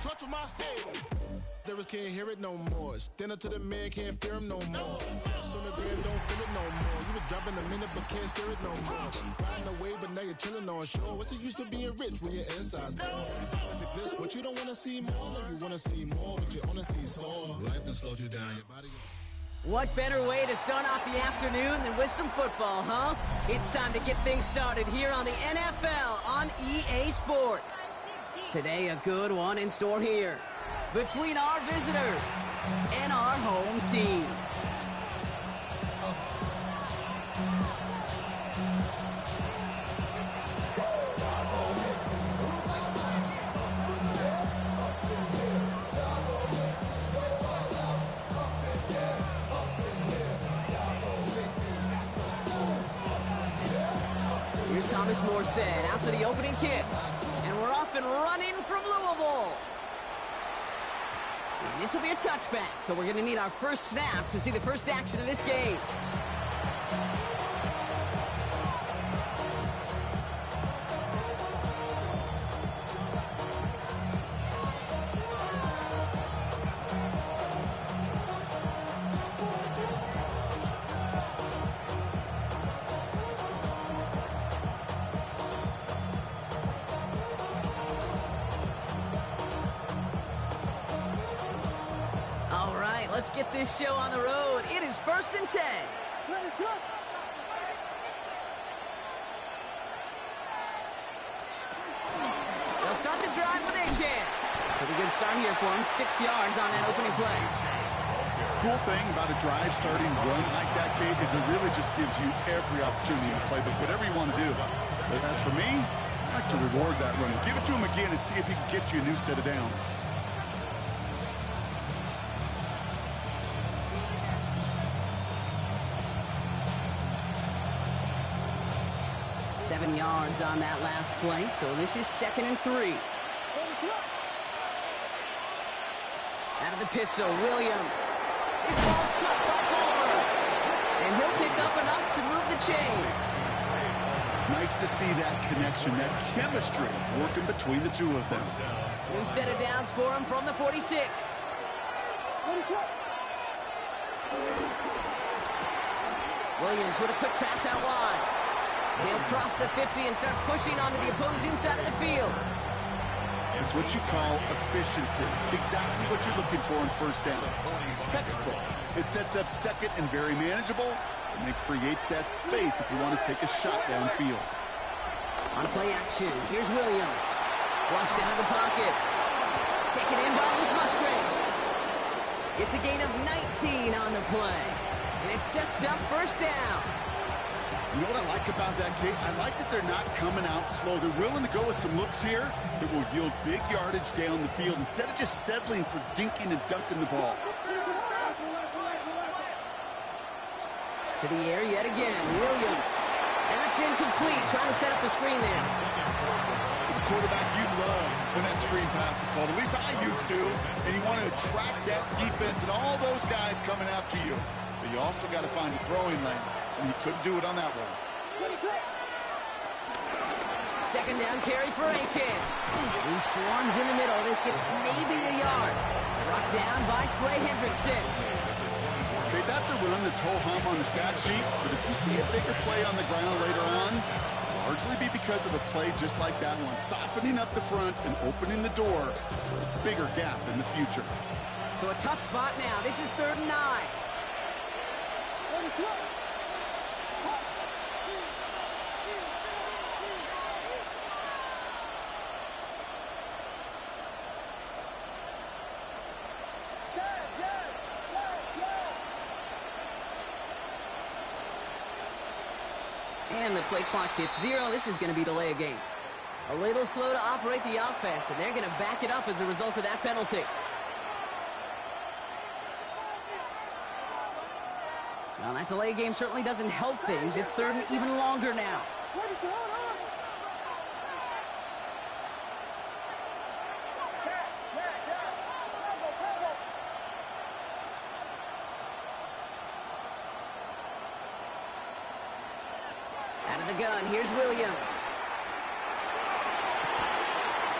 touch of my head. There can't hear it no more. Stand up to the man, can't fear him no more. Son of grand, don't feel it no more. You were jumping a minute, but can't steer it no more. Riding away, but now you're chilling on shore. What's it used to being rich when your inside's poor? Is it this? What you don't want to see more? You want to see more, but you want to see sore. Life done slowed you down. Your body. What better way to start off the afternoon than with some football, huh? It's time to get things started here on the NFL on EA Sports. Today, a good one in store here between our visitors and our home team. Here's Thomas Morstead after the opening kick. And we're off and running from Louisville. And this will be a touchback, so we're going to need our first snap to see the first action of this game. Let's get this show on the road. It is 1st and 10. They'll start the drive with A-Chan. Pretty good start here for him. 6 yards on that opening play. Cool thing about a drive starting run like that, Kate, is it really just gives you every opportunity to play, but whatever you want to do. But as for me, I like to reward that run. Give it to him again and see if he can get you a new set of downs. 7 yards on that last play, so this is 2nd and 3. Out of the pistol, Williams. His ball's cut back over. And he'll pick up enough to move the chains. Nice to see that connection, that chemistry working between the two of them. New set of downs for him from the 46. Williams with a quick pass out wide. He'll cross the 50 and start pushing onto the opposing side of the field. It's what you call efficiency. Exactly what you're looking for in first down. Textbook. It sets up second and very manageable, and it creates that space if you want to take a shot downfield. On play action, here's Williams. Flushed out of the pocket. Taken in by Luke Musgrave. It's a gain of 19 on the play. And it sets up first down. You know what I like about that, Kate? I like that they're not coming out slow. They're willing to go with some looks here that will yield big yardage down the field instead of just settling for dinking and dunking the ball. To the air yet again, Williams. That's incomplete, trying to set up the screen there. As a quarterback, you love when that screen pass is called. At least I used to. And you want to attract that defense and all those guys coming after you. But you also got to find a throwing lane. And he couldn't do it on that one. 2nd down carry for A-Chan. He swarms in the middle. This gets maybe a yard. Brought down by Trey Hendrickson. Okay, that's a run that's ho-hum on the stat sheet. But if you see a bigger play on the ground later on, it'll largely be because of a play just like that one. Softening up the front and opening the door for a bigger gap in the future. So a tough spot now. This is 3rd and 9. And the play clock hits 0. This is going to be delay a game. A little slow to operate the offense, and they're going to back it up as a result of that penalty. Now, that delay game certainly doesn't help things. It's 3rd and even longer now. Out of the gun, here's Williams.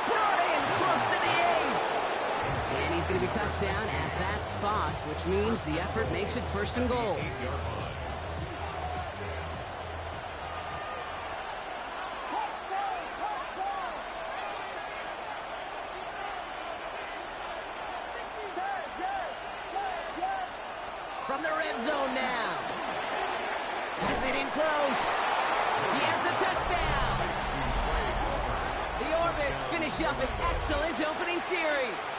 Brought in close to the 8. going to be touchdown at that spot, which means the effort makes it 1st and goal. From the red zone now. Is it in close? He has the touchdown. The Orbits finish up an excellent opening series.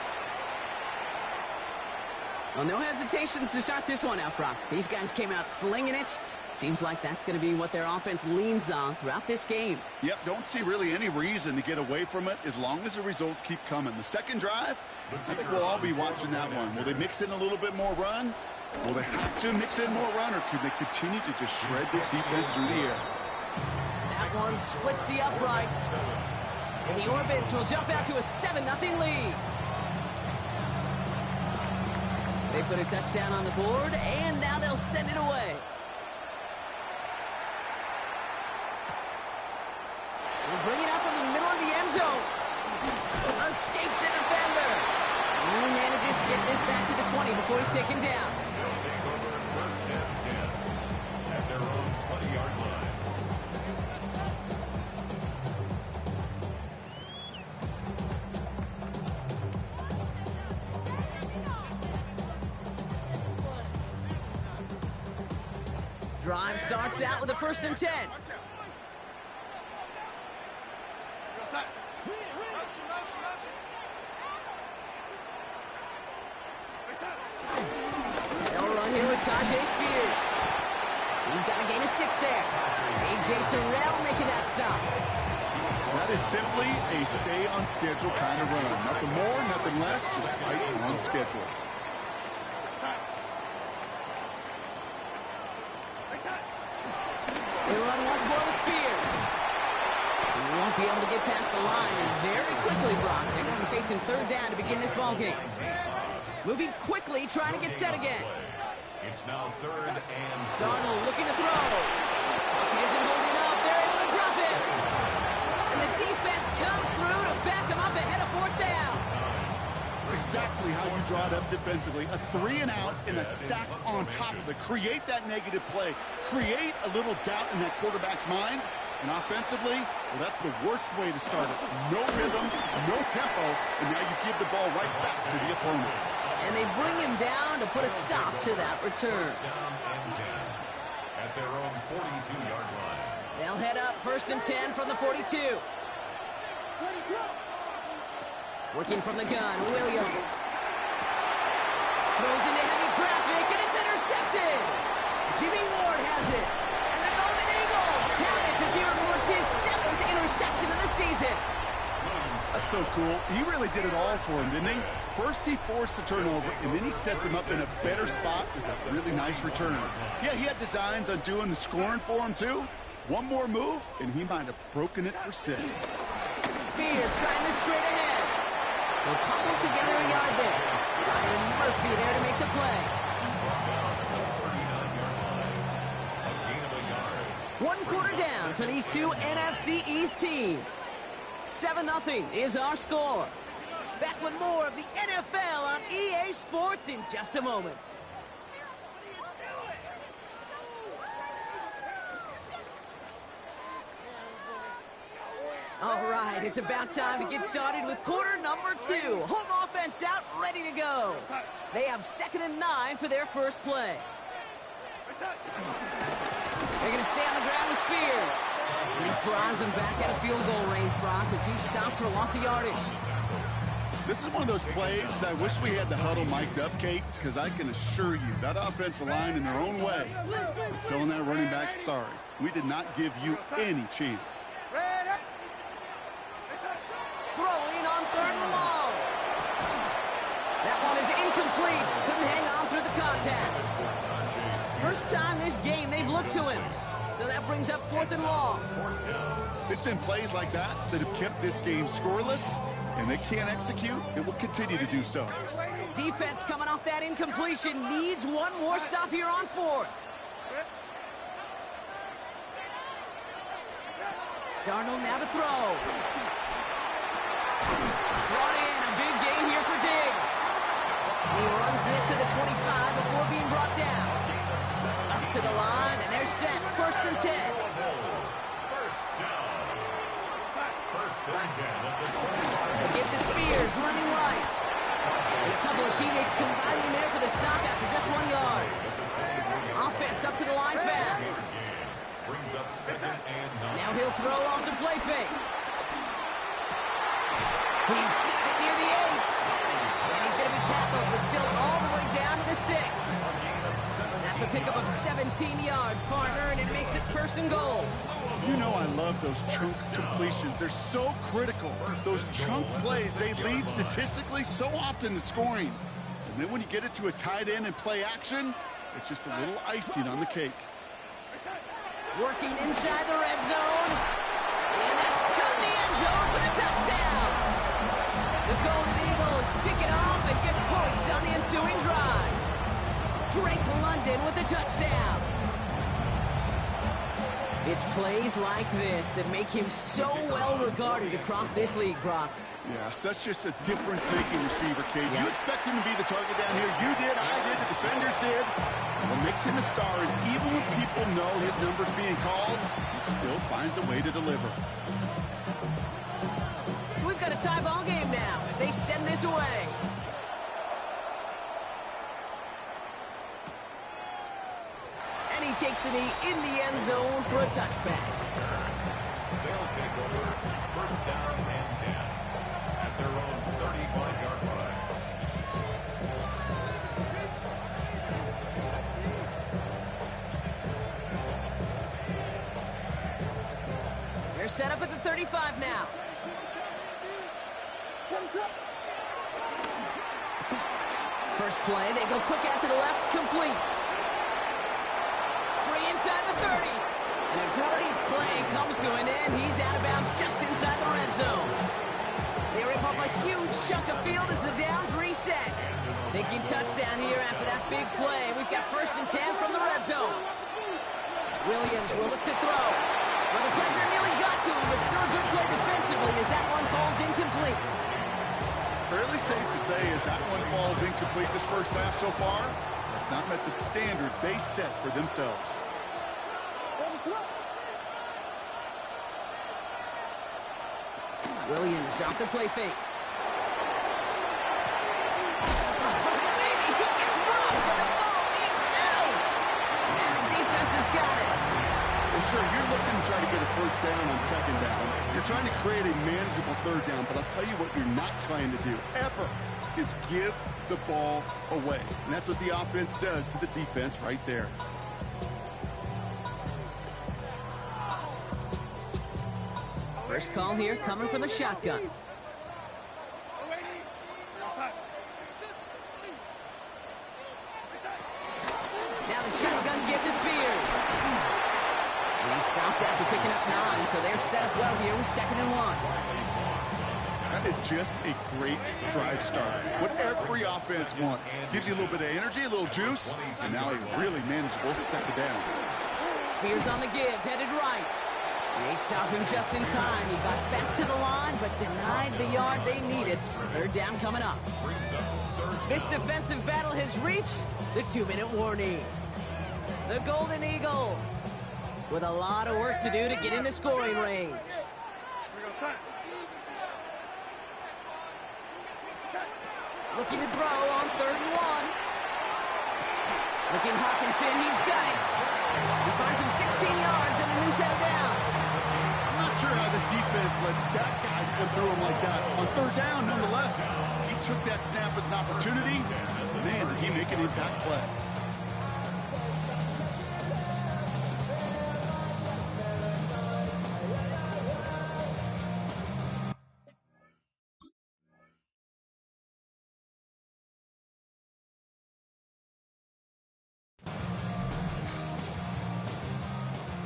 Well, no hesitations to start this one out, Brock. These guys came out slinging it. Seems like that's going to be what their offense leans on throughout this game. Yep, don't see really any reason to get away from it as long as the results keep coming. The second drive, I think we'll all be watching that one. Will they mix in a little bit more run? Will they have to mix in more run, or could they continue to just shred this defense through the air? That one splits the uprights. And the Orbits will jump out to a 7-0 lead. They put a touchdown on the board, and now they'll send it away. They'll bring it up in the middle of the end zone. Escapes a defender. Only manages to get this back to the 20 before he's taken down. They'll take over 1st and 10 at their own 20-yard line. Drive starts out with a 1st and 10. They'll run here with Tajay Spears. He's got to gain a 6 there. A.J. Terrell making that stop. That is simply a stay on schedule kind of run. Nothing more, nothing less, just right on schedule. They run once more with Spears. He won't be able to get past the line, and very quickly, Brock, they're going to be facing 3rd down to begin this ball game. Moving quickly, trying to get set again. It's now 3rd and Darnold looking to throw. He isn't holding up. They're able to drop it. And the defense comes through to back him up ahead of 4th down. It's exactly how you draw it up defensively. A 3 and out and a sack on top of it. Create that negative play. Create a little doubt in that quarterback's mind. And offensively, well, that's the worst way to start it. No rhythm, no tempo, and now you give the ball right back to the opponent. And they bring him down to put a stop to that return. 1st down and 10 at their own 42-yard line. They'll head up 1st and 10 from the 42. Working from the gun, Williams. Throws into heavy traffic, and it's intercepted. Jimmy Ward has it. And the Golden Eagles have it as he reports his 7th interception of the season. That's so cool. He really did it all for him, didn't he? First he forced the turnover, and then he set them up in a better spot with a really nice return. Yeah, he had designs on doing the scoring for him, too. One more move, and he might have broken it for 6. Spears trying this straight ahead. They'll cobble together a yard there. Ryan Murphy there to make the play. One quarter down for these two NFC East teams. 7-0 is our score. Back with more of the NFL on EA Sports in just a moment. All right, it's about time to get started with quarter number 2. Home offense out, ready to go. They have 2nd and 9 for their first play. They're going to stay on the ground with Spears. And this drives him back out of field goal range, Brock, as he's stopped for loss of yardage. This is one of those plays that I wish we had the huddle mic'd up, Kate, because I can assure you that offensive line in their own way is telling that running back, sorry, we did not give you any chance. Throwing on 3rd and long. That one is incomplete. Couldn't hang on through the contact. First time this game they've looked to him. So that brings up 4th and long. It's been plays like that that have kept this game scoreless, and they can't execute. It will continue to do so. Defense coming off that incompletion needs one more stop here on 4th. Darnold now to throw. Brought in, a big gain here for Diggs. to the line, and they're set. 1st and 10. First down. First and 10 at the 25. They give to Spears, running right. And a couple of teammates combining there for the stop after just 1 yard. Offense up to the line fast. Brings up 2nd and 9. Now he'll throw off the play fake. He's got it near the 8. And he's going to be tackled, but still all the way down to the 6. That's a pickup of 17 yards, partner, and it makes it 1st and goal. You know I love those chunk completions. They're so critical. Those chunk plays, they lead statistically so often to scoring. And then when you get it to a tight end and play action, it's just a little icing on the cake. Working inside the red zone. And that's cut in the end zone for the touchdown. The Golden Eagles pick it off and get points on the ensuing drive. Drake London with the touchdown. It's plays like this that make him so well regarded across this league, Brock. Yeah, such just a difference-making receiver, Kate. You expect him to be the target down here. You did, I did, the defenders did. What makes him a star is even when people know his number's being called, he still finds a way to deliver. So we've got a tie ball game now as they send this away. And he takes a knee in the end zone for a touchback. They'll take over 1st down and 10 at their own 35-yard line. They're set up at the 35 now. First play, they go quick out to the left, complete. Free inside the 30. And a great play comes to an end. He's out of bounds just inside the red zone. They rip up a huge chunk of field as the downs reset. Thinking touchdown here after that big play. We've got 1st and 10 from the red zone. Williams will look to throw. Well, the pressure nearly got to him, but still a good play defensively as that one falls incomplete. Fairly safe to say as that one falls incomplete this first half so far, that's not met the standard they set for themselves. Williams off the play fake. Maybe he gets robbed and the ball is out. And the defense has got it. Well, sure, you're looking to try to get a 1st down on 2nd down. You're trying to create a manageable 3rd down, but I'll tell you what you're not trying to do, ever, is give the ball away. And that's what the offense does to the defense right there. First call here coming from the shotgun. Now the shotgun give to Spears. And he stopped after picking up 9, so they're set up well here with 2nd and 1. That is just a great drive start. What every offense wants. Gives you a little bit of energy, a little juice, and now a really manageable 2nd down. Spears on the give, headed right. They stop him just in time. He got back to the line, but denied the yard they needed. 3rd down coming up. This defensive battle has reached the 2-minute warning. The Golden Eagles with a lot of work to do to get into scoring range. Looking to throw on 3rd and 1. Looking Hawkinson, he's got it. He finds him 16 yards and a new set of downs. I'm not sure how this defense let that guy slip through him like that. On 3rd down, nonetheless, he took that snap as an opportunity. Man, did he make an impact play.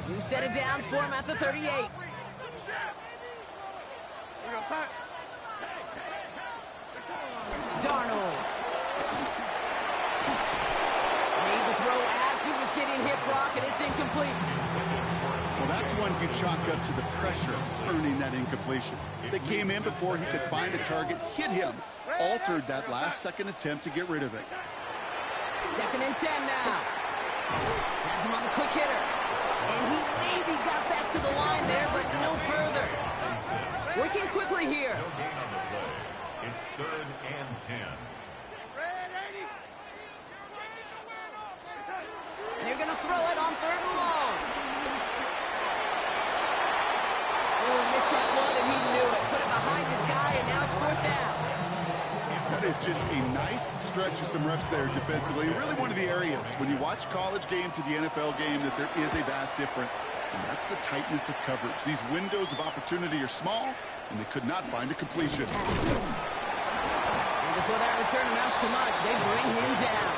New set of downs for him at the 38. Darnold. Made the throw as he was getting hit, Brock, and it's incomplete. Well, that's one you chalk up to the pressure earning that incompletion. They came in before he could find a target, hit him, altered that last-second attempt to get rid of it. 2nd and 10 now. Has him on the quick hitter. And he maybe got back to the line there, but no further. Working quickly here. No gain on the play. It's 3rd and 10. They're going to throw it on 3rd and long. Oh, missed that one, and he knew it. Put it behind his guy, and now it's 4th down. That is just a nice stretch of some reps there defensively. Really one of the areas when you watch college game to the NFL game that there is a vast difference. And that's the tightness of coverage. These windows of opportunity are small, and they could not find a completion. And before that return amounts to much, they bring him down.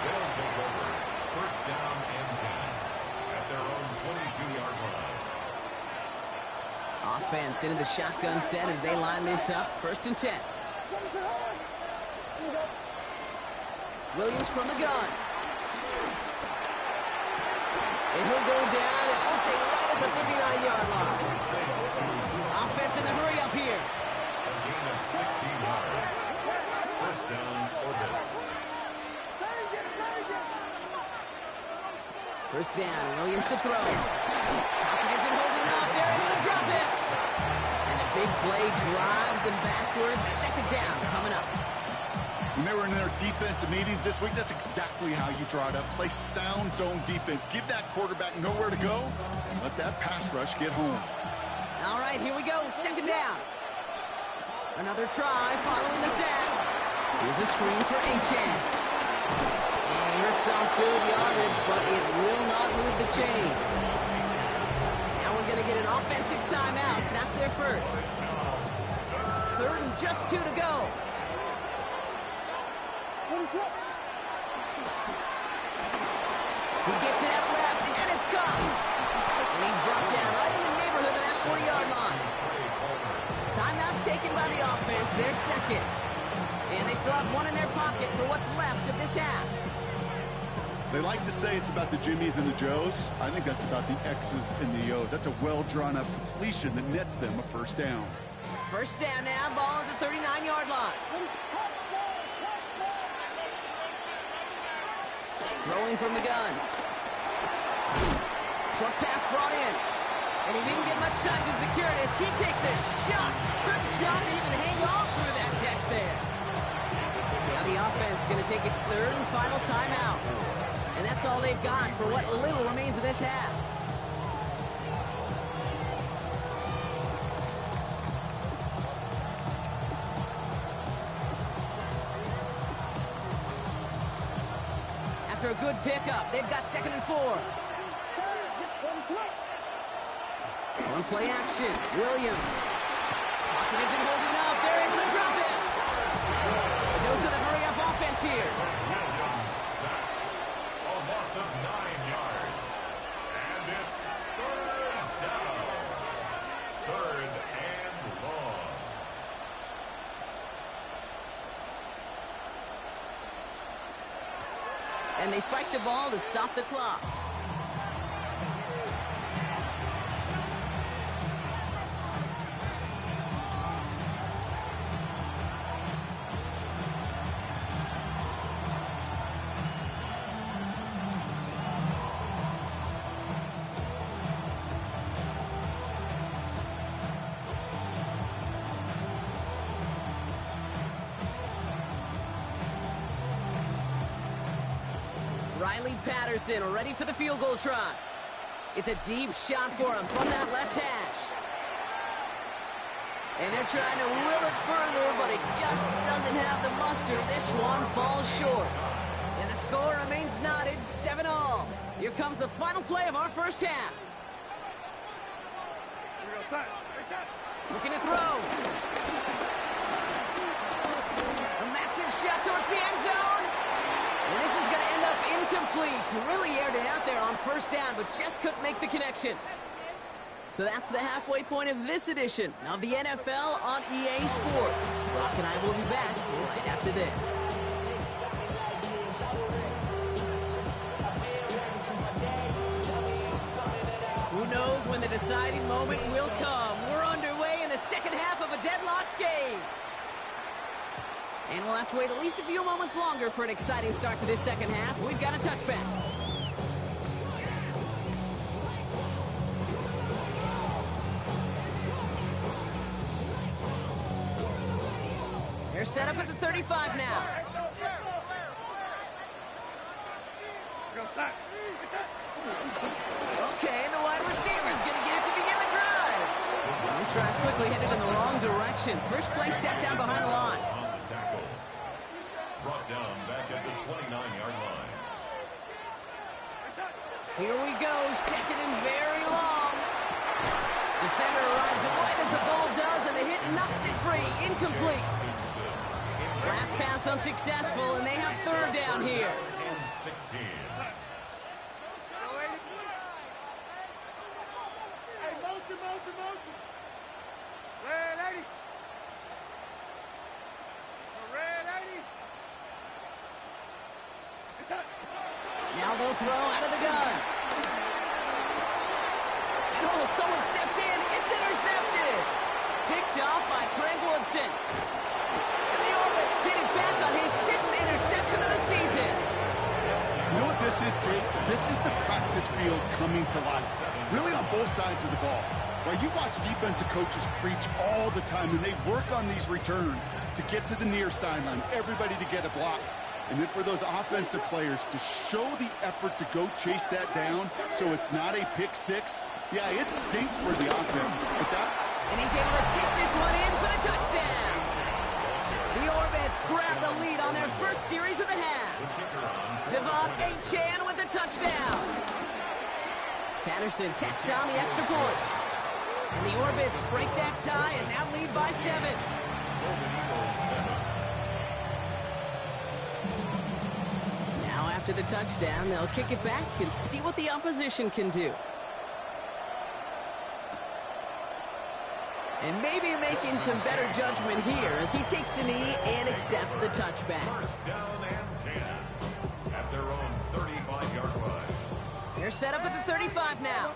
They'll take over 1st down and 10 at their own 22-yard line. Offense into the shotgun set as they line this up. 1st and 10. Williams from the gun. And he'll go down, and we'll say right at the 39-yard line. Offense in the hurry up here. A gain of 16 yards. 1st down or this. 1st down, Williams to throw. Pocket isn't holding up. They're able to drop it. And the big play drives them backwards. 2nd down coming up. When they were in their defensive meetings this week, that's exactly how you draw it up. Play sound zone defense. Give that quarterback nowhere to go, and let that pass rush get home. All right, here we go. 2nd down. Another try following the sack. Here's a screen for Achan. And he rips off good yardage, but it will not move the chains. Now we're going to get an offensive timeout. So that's their first. 3rd and just 2 to go. He gets it out left, and it's caught. And he's brought down right in the neighborhood of that 40-yard line. Timeout taken by the offense, their 2nd. And they still have one in their pocket for what's left of this half. They like to say it's about the Jimmies and the Joes. I think that's about the X's and the O's. That's a well-drawn-up completion that nets them a 1st down. 1st down now, ball at the 39-yard line. Throwing from the gun. Short pass brought in. And he didn't get much time to secure it as he takes a shot. Good job to even hang on through that catch there. Now the offense going to take its 3rd and final timeout. And that's all they've got for what little remains of this half. After a good pickup, they've got 2nd and 4. One play action, Williams. Pocket isn't holding up, they're able to drop it. It goes to the hurry-up offense here. Williams sacked. A loss of 9 yards. And it's 3rd down. 3rd and long. And they spike the ball to stop the clock. Patterson ready for the field goal try. It's a deep shot for him from that left hash. And they're trying to will it further, but it just doesn't have the muster. This one falls short. And the score remains knotted 7-all. Here comes the final play of our 1st half. Looking to throw. A massive shot towards the end zone. And this is going to end up incomplete. He really aired it out there on 1st down, but just couldn't make the connection. So that's the halfway point of this edition of the NFL on EA Sports. Brock and I will be back right after this. Who knows when the deciding moment will come? We're underway in the 2nd half of a deadlocked game. And we'll have to wait at least a few moments longer for an exciting start to this second half. We've got a touchback. They're set up at the 35 now. Okay, the wide receiver is going to get it to begin the drive. And this drive's quickly headed in the wrong direction. First play set down behind the line. On the tackle. Brought down back at the 29-yard line. Here we go, second and very long. Defender arrives right as the ball does, and the hit knocks it free. Incomplete. Last pass unsuccessful, and they have third down here. And 16. Now they'll throw out of the gun. And oh, someone stepped in. It's intercepted. Picked off by Craig Woodson. And the Orbits get it back on his 6th interception of the season. You know what this is, Kate? This is the practice field coming to life. Really on both sides of the ball. Right, you watch defensive coaches preach all the time, and they work on these returns to get to the near sideline, everybody to get a block. And then for those offensive players to show the effort to go chase that down so it's not a pick six, yeah, it stinks for the offense. But and he's able to tip this one in for the touchdown. The Orbits grab the lead on their first series of the half. W18 with the touchdown. Patterson tacks on the extra point. And the Orbits break that tie and now lead by 7. Now after the touchdown, they'll kick it back and see what the opposition can do. And maybe making some better judgment here as he takes a knee and accepts the touchback. First down and 10 at their own 35-yard line. They're set up at the 35 now.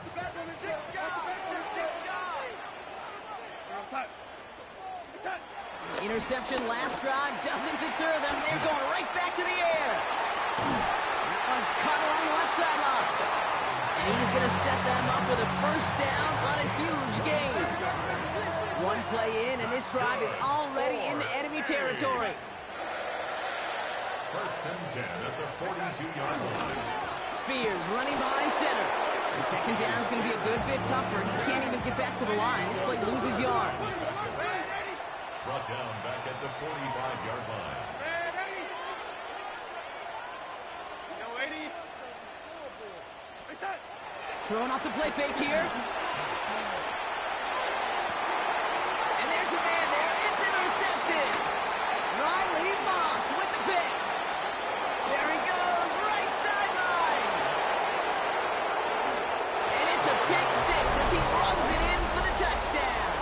Interception last drive doesn't deter them. They're going right back to the air. That one's caught along the left sideline. And he's going to set them up with a first down on a huge gain. One play in, and this drive is already into enemy territory. First and 10 at the 42-yard line. Spears running behind center. And second down is going to be a good bit tougher. He can't even get back to the line. This play loses yards. Brought down back at the 45-yard line. Throwing off the play fake here. And there's a man there. It's intercepted. Riley Moss with the pick. There he goes, right sideline. And it's a pick six as he runs it in for the touchdown.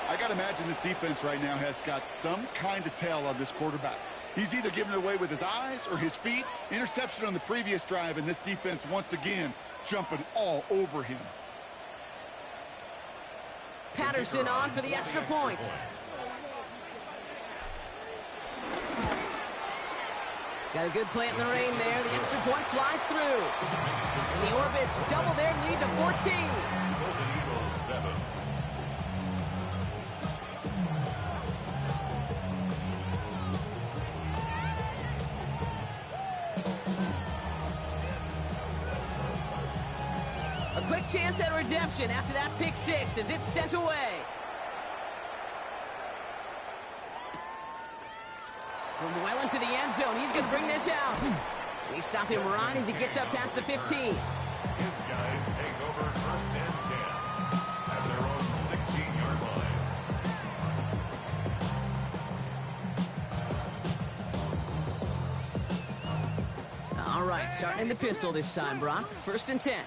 I got to imagine this defense right now has got some kind of tell on this quarterback. He's either giving it away with his eyes or his feet. Interception on the previous drive, and this defense once again jumping all over him. Patterson on for the extra point. Got a good plant in the rain there. The extra point flies through. And the Orbits double their lead to 14. Golden Eagles 7. A quick chance at redemption after that pick six as it's sent away. From well into the end zone, he's going to bring this out. We stop him right as he gets up past the 15. His guys take over first and 10 at their own 16-yard line. All right, starting in the pistol this time, Brock. First and 10.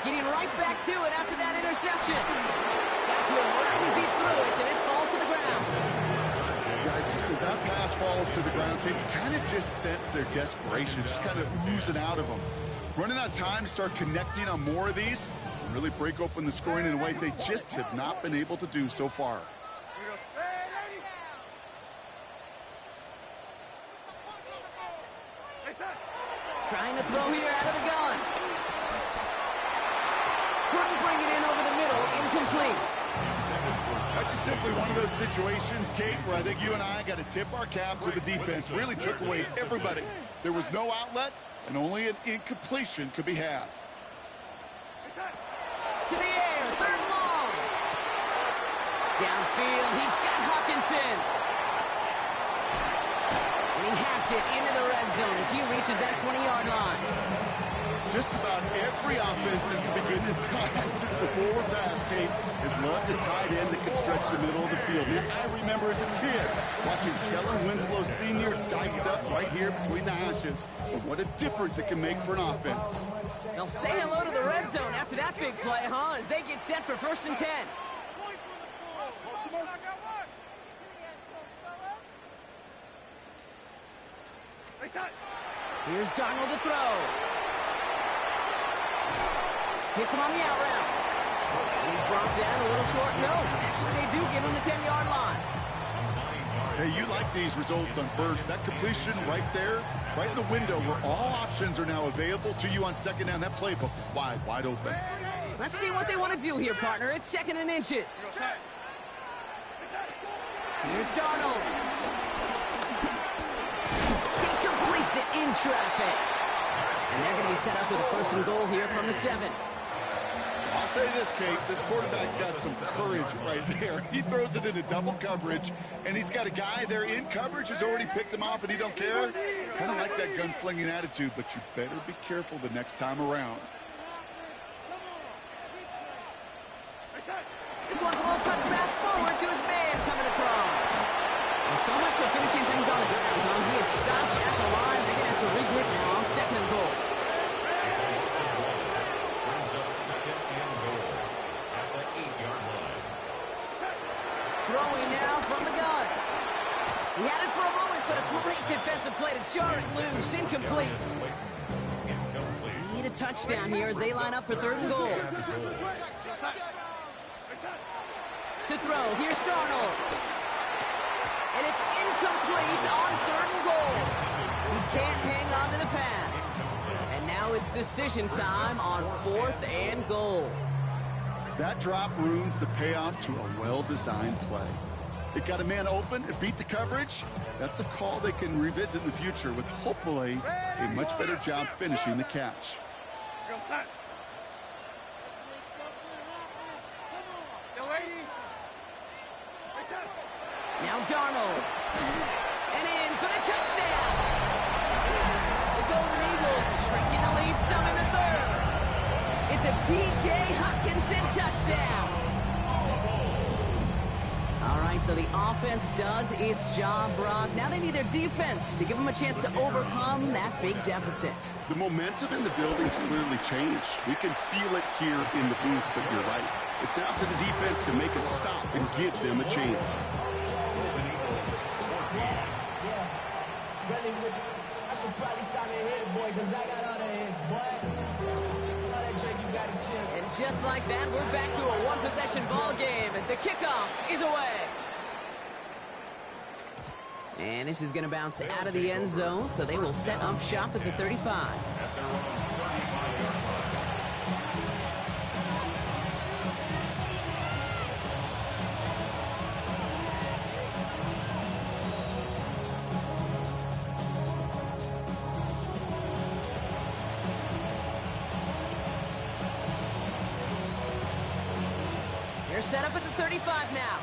Getting right back to it after that interception. Got to him right as he threw it, and it falls to the ground. Yikes. as that pass falls to the ground, you kind of just sense their desperation, just kind of oozing out of them. Running out of time to start connecting on more of these and really break open the scoring in a way they just have not been able to do so far. Trying to throw here out of the gun. Couldn't bring it in over the middle. Incomplete. That's just simply one of those situations, Kate, where I think you and I got to tip our cap to the defense. Really took away everybody. There was no outlet, and only an incompletion could be had. To the air, third and long. Downfield, he's got Hawkinson. And he has it into the red zone as he reaches that 20-yard line. Just about every offense since the beginning of time, since the forward pass, Kate, has loved a tight end that could stretch the middle of the field. I remember as a kid watching Kellen Winslow Sr. dice up right here between the hashes. And what a difference it can make for an offense. They'll say hello to the red zone after that big play, huh? As they get set for 1st and 10. Here's Darnold to throw. Hits him on the out route. And he's brought down a little short. No, actually they do give him the 10-yard line. Hey, you like these results on first. That completion right there, right in the window where all options are now available to you on second down. That playbook wide open. Let's see what they want to do here, partner. It's 2nd and inches. Here's Darnold. He completes it in traffic. And they're going to be set up with a 1st and goal here from the 7. I'll say this, Kate, this quarterback's got some courage right there. He throws it into double coverage, and he's got a guy there in coverage who's already picked him off, and he don't care. Kind of like that gunslinging attitude, but you better be careful the next time around. This one's a little touch pass forward to his man coming across. And so much for finishing things on the ground, huh? He is stopped at the line. They're going to have to regroup now on 2nd and goal. Throwing now from the gun. He had it for a moment, but a great defensive play to jar it loose. Incomplete. Need a touchdown here as they line up for 3rd and goal. To throw, here's Darnold. And it's incomplete on 3rd and goal. He can't hang on to the pass. And now it's decision time on 4th and goal. That drop ruins the payoff to a well-designed play. It got a man open, it beat the coverage. That's a call they can revisit in the future with hopefully a much better job finishing the catch. Now Darnold. And in for the touchdown. The Golden Eagles shrinking the lead some in the 3rd. It's a T.J. Hawkinson touchdown. All right, so the offense does its job, Brock. Now they need their defense to give them a chance to overcome that big deficit. The momentum in the building's clearly changed. We can feel it here in the booth, but you're right. It's now to the defense to make a stop and give them a chance. I should probably sign a hit, boy, because I got all the hits, boy. And just like that, we're back to a one-possession ball game as the kickoff is away. And this is going to bounce out of the end zone, so they will set up shop at the 35. They're set up at the 35 now.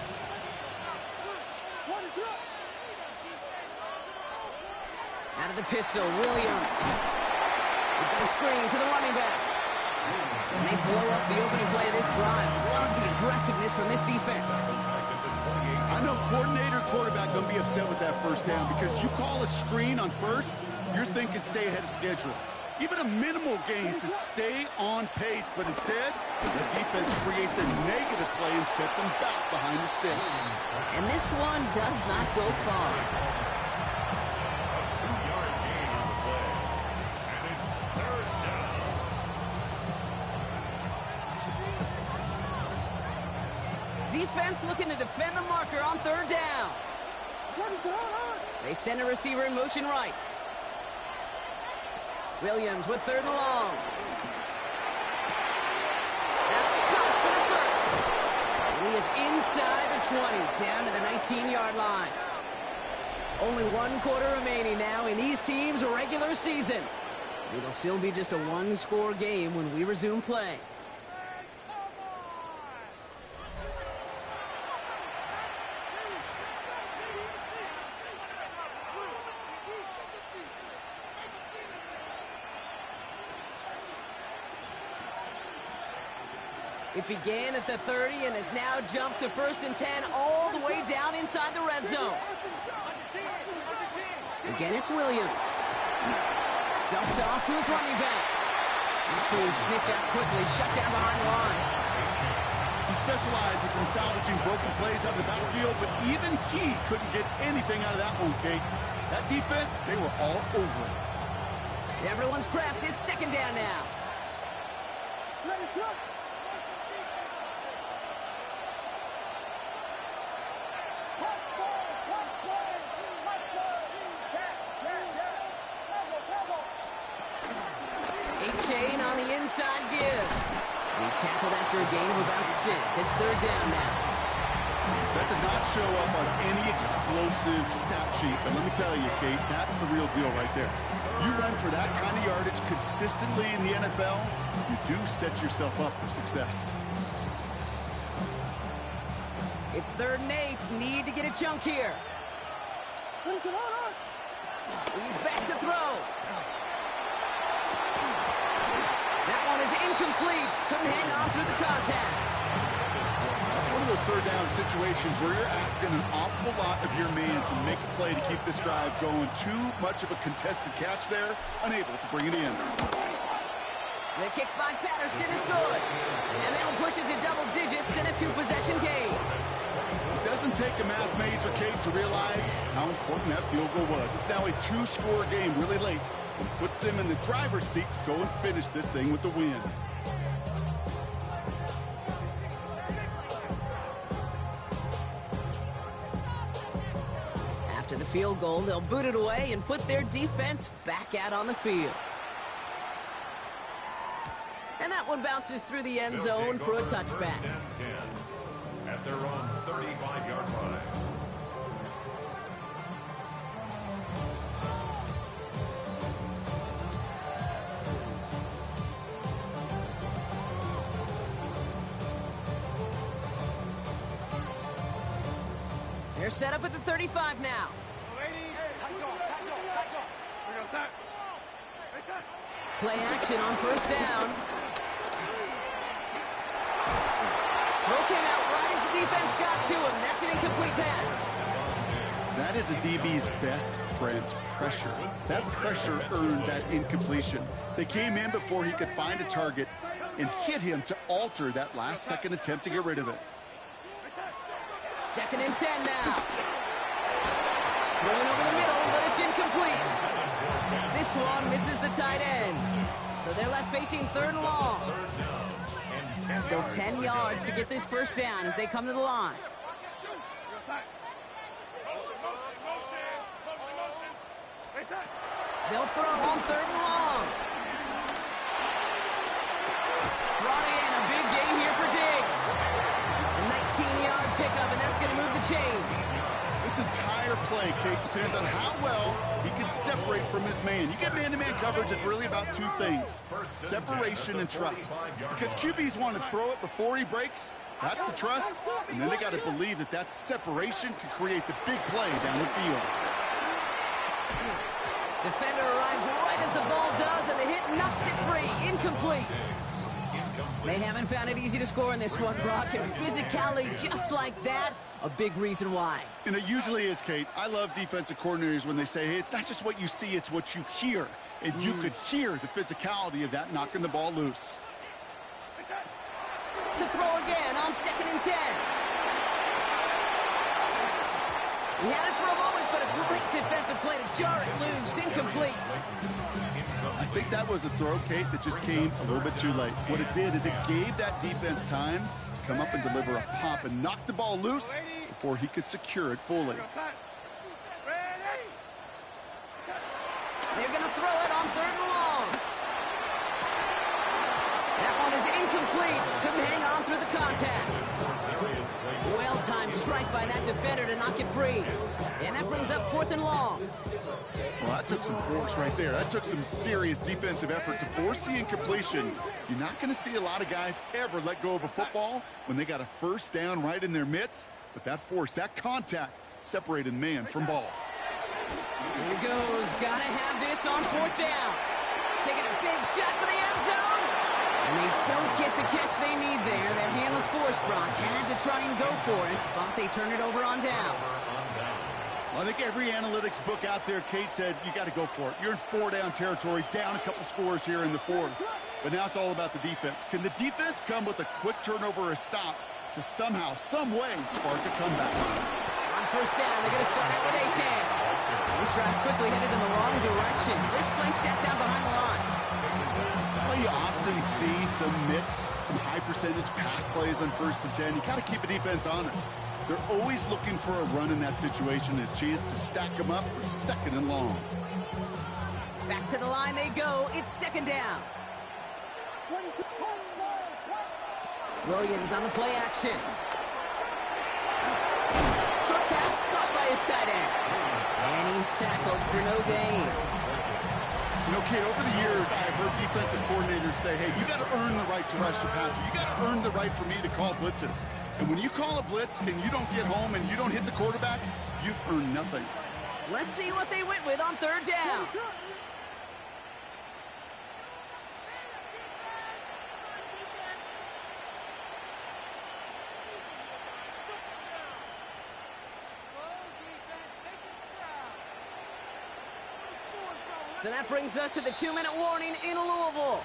Out of the pistol, Williams. They've got a screen to the running back. And they blow up the opening play of this drive. Love the aggressiveness from this defense. I know coordinator, quarterback going to be upset with that 1st down because you call a screen on 1st, you're thinking stay ahead of schedule. even a minimal gain to stay on pace, but instead, the defense creates a negative play and sets them back behind the sticks. And this one does not go far. A 2-yard gain on the play. And it's third down. Defense looking to defend the marker on third down. They send a receiver in motion right. Williams with third and long. That's caught for the first. And he is inside the 20, down to the 19-yard line. Only 1 quarter remaining now in these teams' regular season. It'll still be just a 1-score game when we resume play. It began at the 30 and has now jumped to 1st and 10 all the way down inside the red zone. Again, it's Williams. Dumped off to his running back. That's being sniffed out quickly, shut down behind the line. He specializes in salvaging broken plays out of the backfield, but even he couldn't get anything out of that one, Kate. That defense, they were all over it. Everyone's prepped. It's 2nd down now. Chain on the inside give. He's tackled after a gain of about 6. It's 3rd down now. That does not show up on any explosive stat sheet, but let me tell you, Kate, that's the real deal right there. You run for that kind of yardage consistently in the NFL, you do set yourself up for success. It's 3rd and 8. Need to get a chunk here. He's back to throw. That one is incomplete. Couldn't hang on through the contact. That's one of those 3rd down situations where you're asking an awful lot of your man to make a play to keep this drive going. Too much of a contested catch there, unable to bring it in. The kick by Patterson is good. And that'll push it to double digits in a 2-possession game. It doesn't take a math major, Kate, to realize how important that field goal was. It's now a 2-score game really late. And puts them in the driver's seat to go and finish this thing with the win. After the field goal, they'll boot it away and put their defense back out on the field. And that one bounces through the end zone for a touchback. At their own 35-yard line. They're set up at the 35 now. Play action on 1st down. Throw came out right as the defense got to him. That's an incomplete pass. That is a DB's best friend, pressure. That pressure earned that incompletion. They came in before he could find a target and hit him to alter that last-second attempt to get rid of it. 2nd and 10 now. Going over the middle, but it's incomplete. This one misses the tight end. So they're left facing 3rd and long. Still 10 yards to get this 1st down as they come to the line. They'll throw on 3rd and long. Brought in a big gain here for Diggs. A 19-yard pickup, and that's going to move the chains. This entire play, Kate, depends on how well he can separate from his man. You get man-to-man coverage, it's really about 2 things, separation and trust. Because QBs want to throw it before he breaks, that's the trust, and then they got to believe that that separation can create the big play down the field. Defender arrives right as the ball does, and the hit knocks it free. Incomplete. They haven't found it easy to score in this one, Brock, and physicality just like that, a big reason why. And it usually is, Kate. I love defensive coordinators when they say, hey, it's not just what you see, it's what you hear. And you could hear the physicality of that knocking the ball loose. To throw again on 2nd and 10. He had it for a moment, but a great defensive play to jar it loose, incomplete. I think that was a throw, Kate, that just came a little bit too late. What it did is it gave that defense time to come up and deliver a pop and knock the ball loose before he could secure it fully. They're going to throw it on 3rd and long. That one is incomplete. Couldn't hang on through the contact. Well-timed strike by that defender to knock it free. And that brings up 4th and long. Well, that took some force right there. That took some serious defensive effort to force the incompletion. You're not going to see a lot of guys ever let go of a football when they got a 1st down right in their midst. But that force, that contact, separated man from ball. Here goes. Gotta have this on 4th down. Taking a big shot for the end zone. And they don't get the catch they need there. Their hand was forced, Brock. Had to try and go for it, but they turn it over on downs. Well, I think every analytics book out there, Kate, said you got to go for it. You're in 4-down territory, down a couple scores here in the 4th. But now it's all about the defense. Can the defense come with a quick turnover or a stop to somehow, some way, spark a comeback? On 1st down, they're going to start out with 8-10. This drive's quickly headed in the wrong direction. First play set down behind the line. Well, you often see some mix, some high-percentage pass plays on 1st and 10. You got to keep a defense honest. They're always looking for a run in that situation, a chance to stack them up for 2nd and long. Back to the line they go. It's 2nd down. Williams on the play action. Short pass caught by his tight end. And he's tackled for no gain. You know, Kate, over the years, I've heard defensive coordinators say, hey, you got to earn the right to rush the passer. You got to earn the right for me to call blitzes. And when you call a blitz and you don't get home and you don't hit the quarterback, you've earned nothing. Let's see what they went with on 3rd down. So that brings us to the 2-minute warning in Louisville.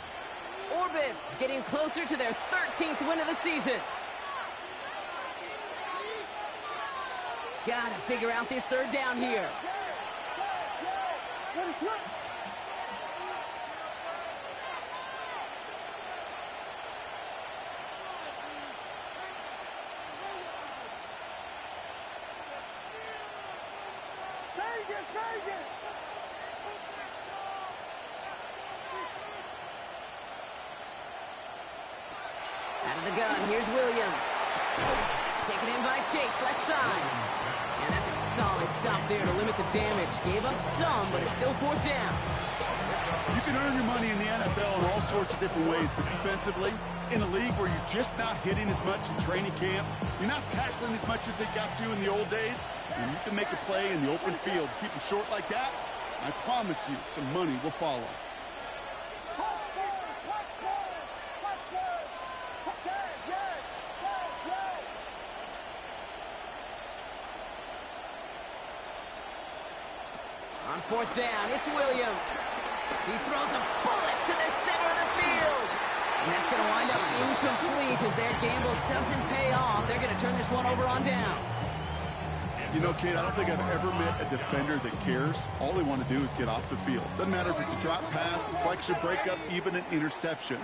Orbits getting closer to their 13th win of the season. Gotta figure out this 3rd down here. Out of the gun, here's Williams. Taken in by Chase, left side. And that's a solid stop there to limit the damage. Gave up some, but it's still 4th down. You can earn your money in the NFL in all sorts of different ways, but defensively, in a league where you're just not hitting as much in training camp, you're not tackling as much as they got to in the old days, and you can make a play in the open field, keep them short like that, I promise you some money will follow. On 4th down, it's Williams. He throws a bullet to the center of the field. And that's going to wind up incomplete as their gamble doesn't pay off. They're going to turn this one over on downs. You know, Kate, I don't think I've ever met a defender that cares. All they want to do is get off the field. Doesn't matter if it's a drop pass, deflection, breakup, even an interception.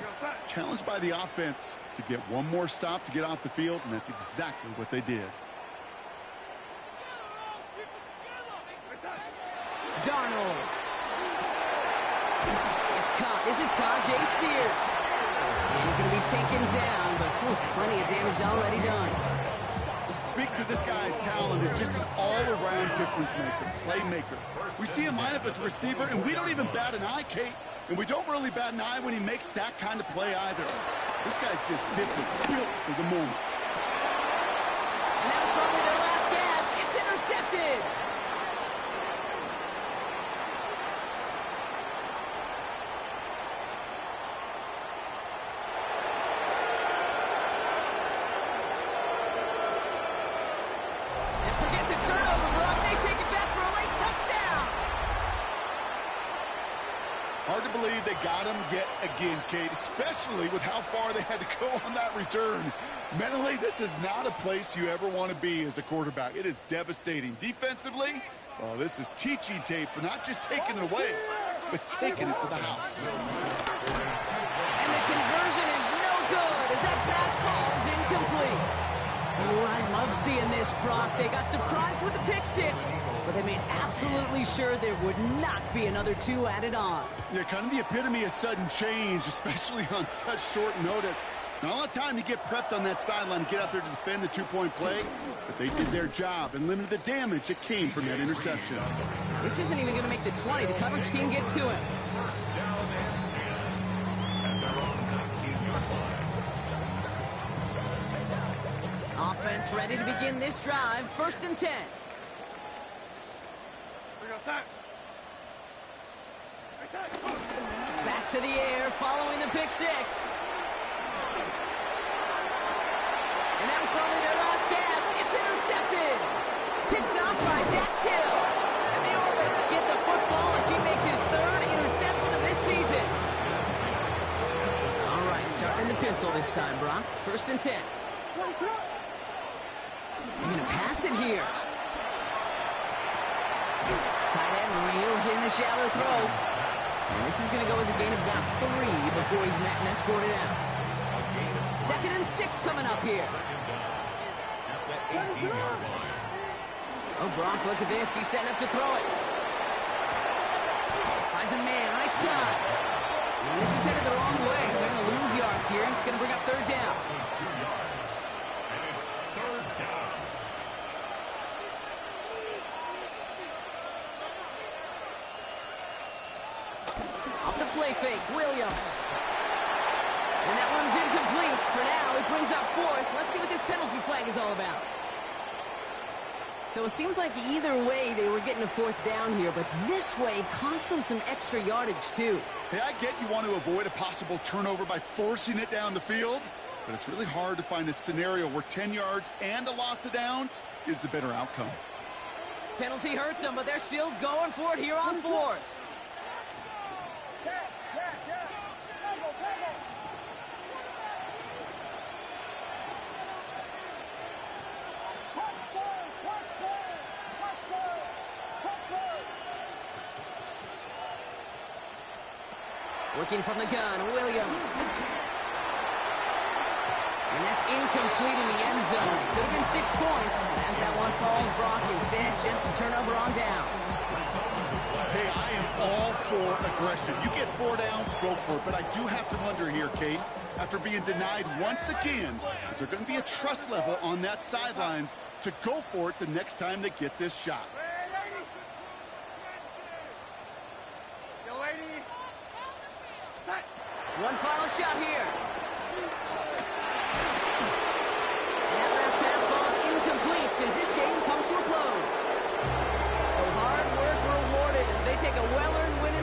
Challenged by the offense to get one more stop to get off the field, and that's exactly what they did. Darnold. It's caught. This is Tajay Spears. And he's going to be taken down, but plenty of damage already done. Speaks to this guy's talent as just an all-around difference maker, playmaker. We see him line up as a receiver, and we don't even bat an eye, Kate. And we don't really bat an eye when he makes that kind of play either. This guy's just different, built for the moment. And that was probably their last gasp. It's intercepted. Hard to believe they got him yet again, Kate, especially with how far they had to go on that return. Mentally, this is not a place you ever want to be as a quarterback. It is devastating. Defensively, well, this is teaching tape for not just taking it away, but taking it to the house. And the conversion is no good as that pass ball is incomplete. Oh, I love seeing this, Brock. They got surprised with the pick six, but they made absolutely sure there would not be another 2 added on. Yeah, kind of the epitome of sudden change, especially on such short notice. Not a lot of time to get prepped on that sideline and get out there to defend the 2-point play, but they did their job and limited the damage that came from that interception. This isn't even going to make the 20. The coverage team gets to him. First down and 10. At their own 19-yard line. Offense ready to begin this drive. 1st and 10. Back to the air following the pick six. And that was probably their last gasp. It's intercepted. Picked off by Dax Hill. And the Orbits get the football as he makes his 3rd interception of this season. All right, starting the pistol this time, Brock. 1st and 10. They're going to pass it here. Tight end reels in the shallow throw. And this is going to go as a gain of about 3 before he's met and escorted out. 2nd and 6 coming up here. Oh, Brock, look at this. He's setting up to throw it. Finds a man right side. And this is headed the wrong way. They're going to lose yards here, and it's going to bring up 3rd down. 2 yards. And it's 3rd down. Off the play fake, Williams. And that one's incomplete. For now, it brings up 4th. Let's see what this penalty flag is all about. So it seems like either way they were getting a 4th down here, but this way cost them some extra yardage too. Hey, I get you want to avoid a possible turnover by forcing it down the field, but it's really hard to find a scenario where 10 yards and a loss of downs is the better outcome. Penalty hurts them, but they're still going for it here on 4th. Working from the gun, Williams. And that's incomplete in the end zone. Could have been 6 points, but as that one falls, Brock, instead just a turnover on downs. Hey, I am all for aggression. You get 4 downs, go for it. But I do have to wonder here, Kate, after being denied once again, is there going to be a trust level on that sidelines to go for it the next time they get this shot? One final shot here.